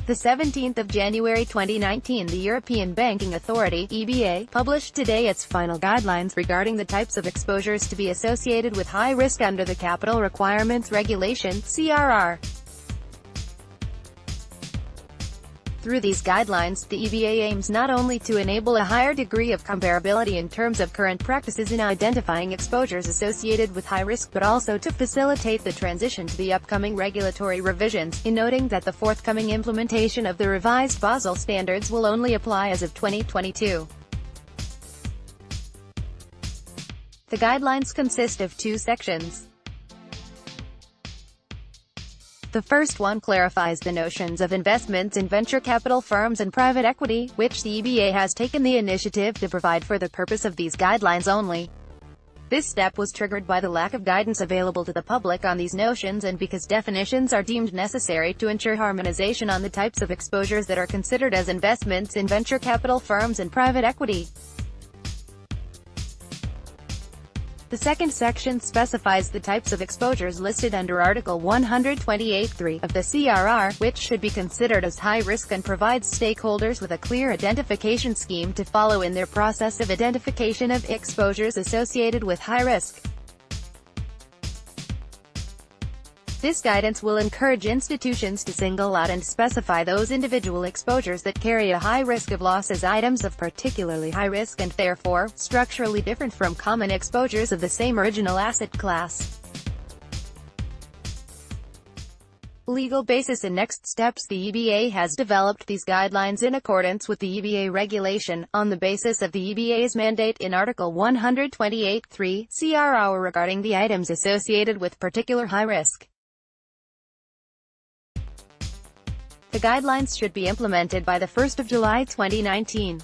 The 17th of January 2019, the European Banking Authority (EBA) published today its final guidelines regarding the types of exposures to be associated with high risk under the Capital Requirements Regulation (CRR). Through these guidelines, the EBA aims not only to enable a higher degree of comparability in terms of current practices in identifying exposures associated with high risk, but also to facilitate the transition to the upcoming regulatory revisions, in noting that the forthcoming implementation of the revised Basel standards will only apply as of 2022. The guidelines consist of two sections. The first one clarifies the notions of investments in venture capital firms and private equity, which the EBA has taken the initiative to provide for the purpose of these guidelines only. This step was triggered by the lack of guidance available to the public on these notions and because definitions are deemed necessary to ensure harmonization on the types of exposures that are considered as investments in venture capital firms and private equity. The second section specifies the types of exposures listed under Article 128(3) of the CRR, which should be considered as high risk, and provides stakeholders with a clear identification scheme to follow in their process of identification of exposures associated with high risk. This guidance will encourage institutions to single out and specify those individual exposures that carry a high risk of loss as items of particularly high risk and therefore, structurally different from common exposures of the same original asset class. Legal basis and next steps. The EBA has developed these guidelines in accordance with the EBA regulation, on the basis of the EBA's mandate in Article 128(3) CRR regarding the items associated with particular high risk. The guidelines should be implemented by the 1st of July 2019.